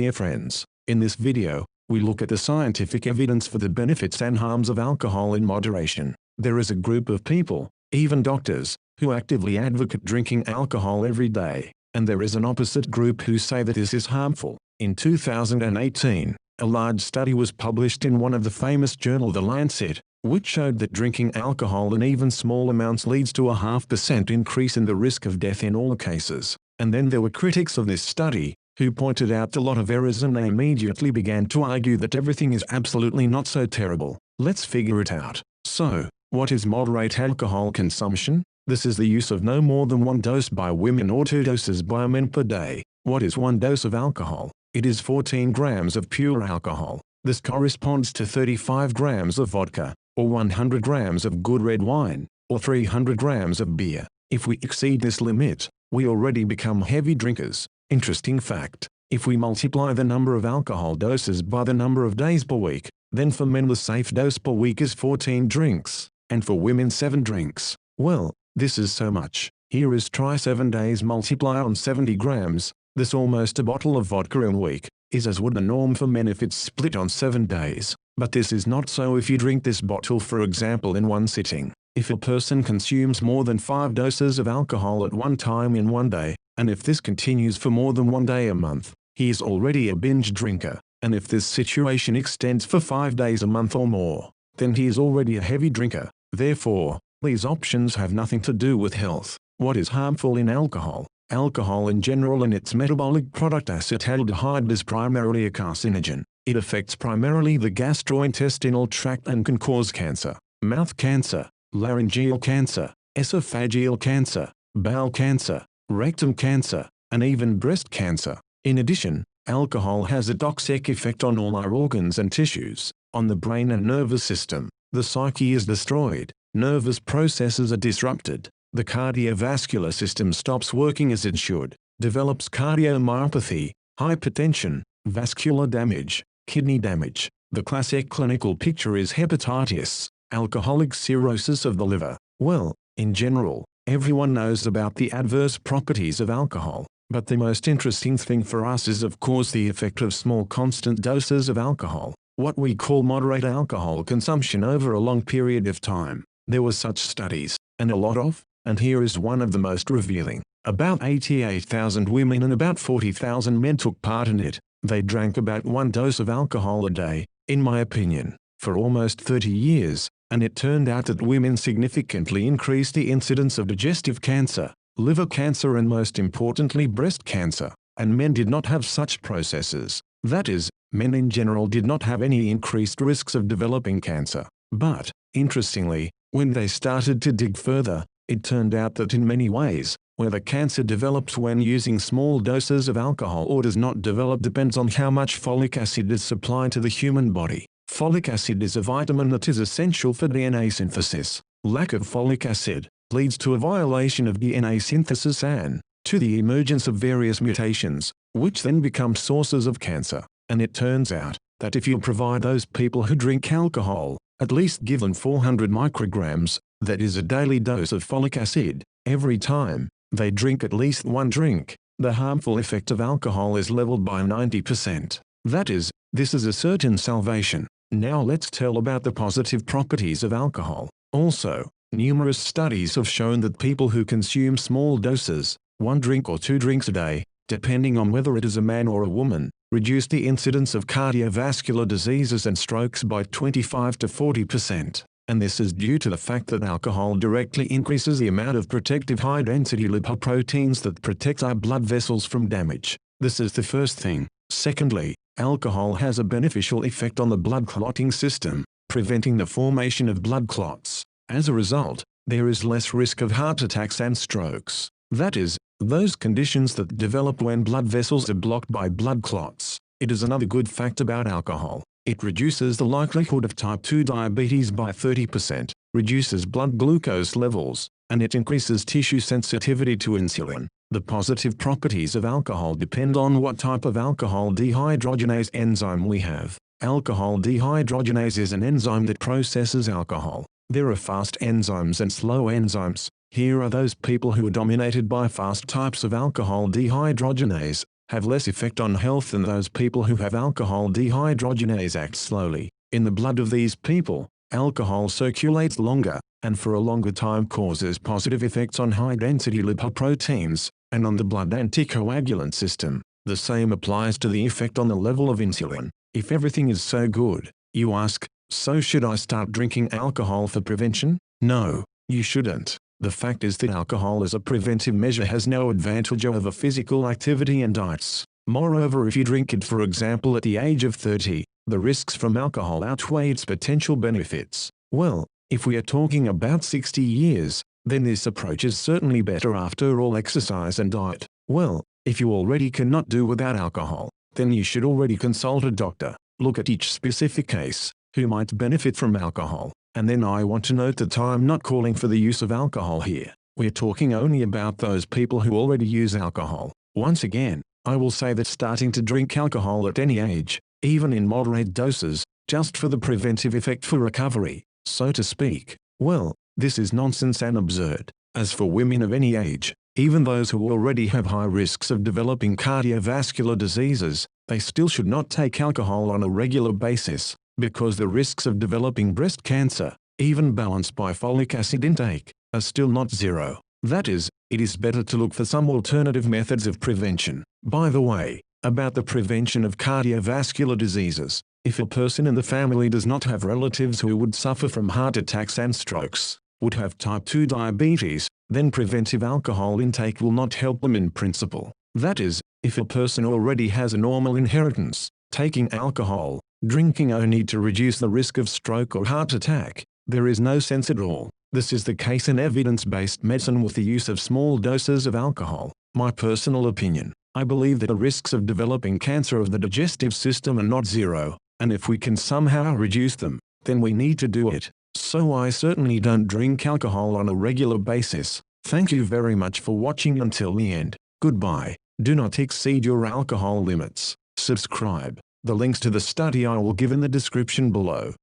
dear friends. In this video, we look at the scientific evidence for the benefits and harms of alcohol in moderation. There is a group of people, even doctors, who actively advocate drinking alcohol every day, and there is an opposite group who say that this is harmful. In 2018, a large study was published in one of the famous journal The Lancet, which showed that drinking alcohol in even small amounts leads to a 0.5% increase in the risk of death in all cases. And then there were critics of this study, who pointed out a lot of errors, and they immediately began to argue that everything is absolutely not so terrible. Let's figure it out. So, what is moderate alcohol consumption? This is the use of no more than 1 dose by women or 2 doses by men per day. What is 1 dose of alcohol? It is 14 grams of pure alcohol. This corresponds to 35 grams of vodka, or 100 grams of good red wine, or 300 grams of beer. If we exceed this limit, we already become heavy drinkers. Interesting fact, if we multiply the number of alcohol doses by the number of days per week, then for men the safe dose per week is 14 drinks, and for women 7 drinks. Well, this is so much. Here is try 7 days multiply on 70 grams, this almost a bottle of vodka a week, is as would the norm for men if it's split on 7 days. But this is not so if you drink this bottle for example in one sitting. If a person consumes more than 5 doses of alcohol at one time in one day, and if this continues for more than 1 day a month, he is already a binge drinker. And if this situation extends for 5 days a month or more, then he is already a heavy drinker. Therefore, these options have nothing to do with health. What is harmful in alcohol? Alcohol in general and its metabolic product acetaldehyde is primarily a carcinogen. It affects primarily the gastrointestinal tract and can cause cancer, mouth cancer, laryngeal cancer, esophageal cancer, bowel cancer, rectum cancer, and even breast cancer. In addition, alcohol has a toxic effect on all our organs and tissues, on the brain and nervous system. The psyche is destroyed, nervous processes are disrupted, the cardiovascular system stops working as it should, develops cardiomyopathy, hypertension, vascular damage, kidney damage. The classic clinical picture is hepatitis, alcoholic cirrhosis of the liver. Well, in general, everyone knows about the adverse properties of alcohol, but the most interesting thing for us is of course the effect of small constant doses of alcohol, what we call moderate alcohol consumption over a long period of time. There were such studies, and a lot of, and here is one of the most revealing. About 88,000 women and about 40,000 men took part in it. They drank about 1 dose of alcohol a day, in my opinion, for almost 30 years, and it turned out that women significantly increased the incidence of digestive cancer, liver cancer and most importantly breast cancer, and men did not have such processes. That is, men in general did not have any increased risks of developing cancer. But, interestingly, when they started to dig further, it turned out that in many ways, whether cancer develops when using small doses of alcohol or does not develop depends on how much folic acid is supplied to the human body. Folic acid is a vitamin that is essential for DNA synthesis. Lack of folic acid leads to a violation of DNA synthesis and to the emergence of various mutations, which then become sources of cancer. And it turns out that if you provide those people who drink alcohol, at least give them 400 micrograms, that is a daily dose of folic acid, every time they drink at least 1 drink, the harmful effect of alcohol is leveled by 90%. That is, this is a certain salvation. Now let's tell about the positive properties of alcohol. Also, numerous studies have shown that people who consume small doses, 1 drink or 2 drinks a day, depending on whether it is a man or a woman, reduce the incidence of cardiovascular diseases and strokes by 25 to 40%. And this is due to the fact that alcohol directly increases the amount of protective high-density lipoproteins that protect our blood vessels from damage. This is the first thing. Secondly, alcohol has a beneficial effect on the blood clotting system, preventing the formation of blood clots. As a result, there is less risk of heart attacks and strokes. That is, those conditions that develop when blood vessels are blocked by blood clots. It is another good fact about alcohol. It reduces the likelihood of type 2 diabetes by 30%, reduces blood glucose levels, and it increases tissue sensitivity to insulin. The positive properties of alcohol depend on what type of alcohol dehydrogenase enzyme we have. Alcohol dehydrogenase is an enzyme that processes alcohol. There are fast enzymes and slow enzymes. Here are those people who are dominated by fast types of alcohol dehydrogenase, have less effect on health than those people who have alcohol dehydrogenase act slowly. In the blood of these people, alcohol circulates longer, and for a longer time causes positive effects on high-density lipoproteins, and on the blood anticoagulant system. The same applies to the effect on the level of insulin. If everything is so good, you ask, so should I start drinking alcohol for prevention? No, you shouldn't. The fact is that alcohol as a preventive measure has no advantage over physical activity and diets. Moreover, if you drink it for example at the age of 30, the risks from alcohol outweigh its potential benefits. Well, if we are talking about 60 years, then this approach is certainly better after all exercise and diet. Well, if you already cannot do without alcohol, then you should already consult a doctor, look at each specific case, who might benefit from alcohol. And then I want to note that I'm not calling for the use of alcohol here. We're talking only about those people who already use alcohol. Once again, I will say that starting to drink alcohol at any age, even in moderate doses, just for the preventive effect for recovery, so to speak, well, this is nonsense and absurd. As for women of any age, even those who already have high risks of developing cardiovascular diseases, they still should not take alcohol on a regular basis, because the risks of developing breast cancer, even balanced by folic acid intake, are still not zero. That is, it is better to look for some alternative methods of prevention. By the way, about the prevention of cardiovascular diseases, if a person in the family does not have relatives who would suffer from heart attacks and strokes, would have type 2 diabetes, then preventive alcohol intake will not help them in principle. That is, if a person already has a normal inheritance, taking alcohol, drinking only to reduce the risk of stroke or heart attack, there is no sense at all. This is the case in evidence-based medicine with the use of small doses of alcohol. My personal opinion, I believe that the risks of developing cancer of the digestive system are not zero, and if we can somehow reduce them, then we need to do it. So I certainly don't drink alcohol on a regular basis. Thank you very much for watching until the end. Goodbye. Do not exceed your alcohol limits. Subscribe. The links to the study I will give in the description below.